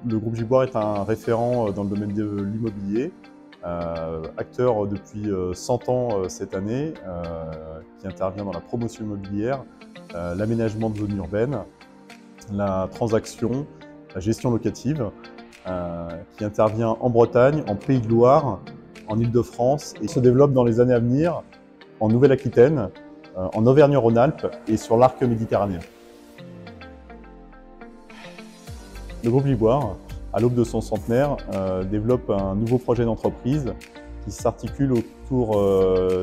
Le groupe Giboire est un référent dans le domaine de l'immobilier, acteur depuis 100 ans cette année, qui intervient dans la promotion immobilière, l'aménagement de zones urbaines, la transaction, la gestion locative, qui intervient en Bretagne, en Pays de Loire, en Île-de-France et se développe dans les années à venir en Nouvelle-Aquitaine, en Auvergne-Rhône-Alpes et sur l'arc méditerranéen. Le groupe Giboire, à l'aube de son centenaire, développe un nouveau projet d'entreprise qui s'articule autour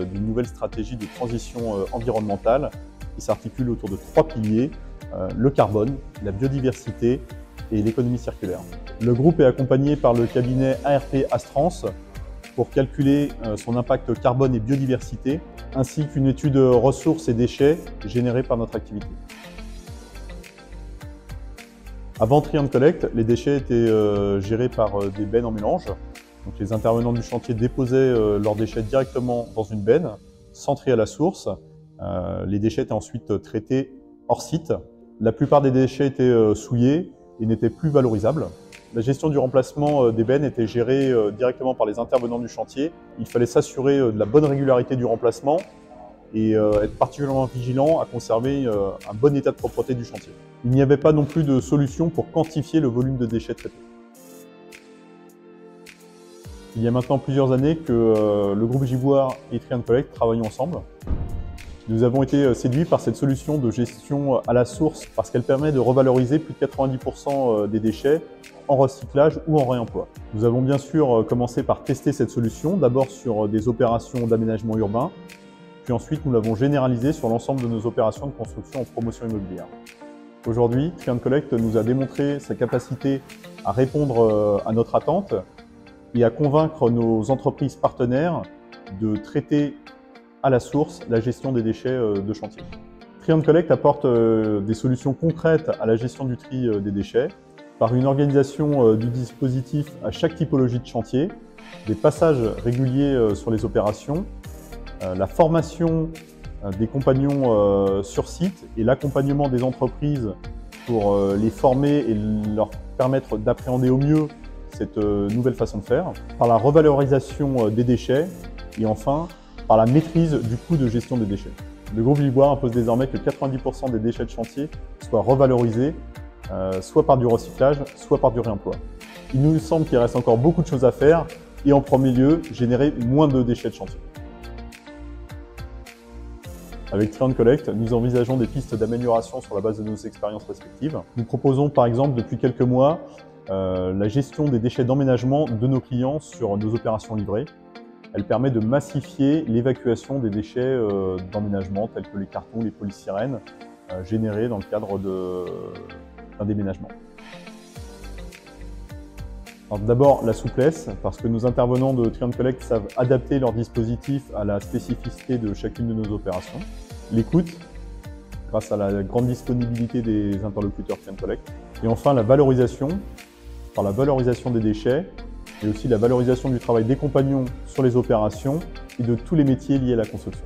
d'une nouvelle stratégie de transition environnementale, qui s'articule autour de 3 piliers, le carbone, la biodiversité et l'économie circulaire. Le groupe est accompagné par le cabinet ARP Astrance pour calculer son impact carbone et biodiversité, ainsi qu'une étude ressources et déchets générés par notre activité. Avant Try and Collect, les déchets étaient gérés par des bennes en mélange. Donc les intervenants du chantier déposaient leurs déchets directement dans une benne, sans tri à la source. Les déchets étaient ensuite traités hors site. La plupart des déchets étaient souillés et n'étaient plus valorisables. La gestion du remplacement des bennes était gérée directement par les intervenants du chantier. Il fallait s'assurer de la bonne régularité du remplacement et être particulièrement vigilant à conserver un bon état de propreté du chantier. Il n'y avait pas non plus de solution pour quantifier le volume de déchets traités. Il y a maintenant plusieurs années que le groupe Giboire et Try and Collect travaillent ensemble. Nous avons été séduits par cette solution de gestion à la source parce qu'elle permet de revaloriser plus de 90% des déchets en recyclage ou en réemploi. Nous avons bien sûr commencé par tester cette solution, d'abord sur des opérations d'aménagement urbain, puis ensuite nous l'avons généralisée sur l'ensemble de nos opérations de construction en promotion immobilière. Aujourd'hui, Try and Collect nous a démontré sa capacité à répondre à notre attente et à convaincre nos entreprises partenaires de traiter à la source la gestion des déchets de chantier. Try and Collect apporte des solutions concrètes à la gestion du tri des déchets par une organisation du dispositif à chaque typologie de chantier, des passages réguliers sur les opérations, la formation des compagnons sur site et l'accompagnement des entreprises pour les former et leur permettre d'appréhender au mieux cette nouvelle façon de faire, par la revalorisation des déchets et enfin par la maîtrise du coût de gestion des déchets. Le groupe Giboire impose désormais que 90% des déchets de chantier soient revalorisés, soit par du recyclage, soit par du réemploi. Il nous semble qu'il reste encore beaucoup de choses à faire et en premier lieu, générer moins de déchets de chantier. Avec Try and Collect, nous envisageons des pistes d'amélioration sur la base de nos expériences respectives. Nous proposons par exemple depuis quelques mois la gestion des déchets d'emménagement de nos clients sur nos opérations livrées. Elle permet de massifier l'évacuation des déchets d'emménagement tels que les cartons, les polystyrènes générés dans le cadre d'un déménagement. D'abord, la souplesse, parce que nos intervenants de Try and Collect savent adapter leur dispositif à la spécificité de chacune de nos opérations. L'écoute, grâce à la grande disponibilité des interlocuteurs Try and Collect. Et enfin, la valorisation, par la valorisation des déchets, et aussi la valorisation du travail des compagnons sur les opérations et de tous les métiers liés à la construction.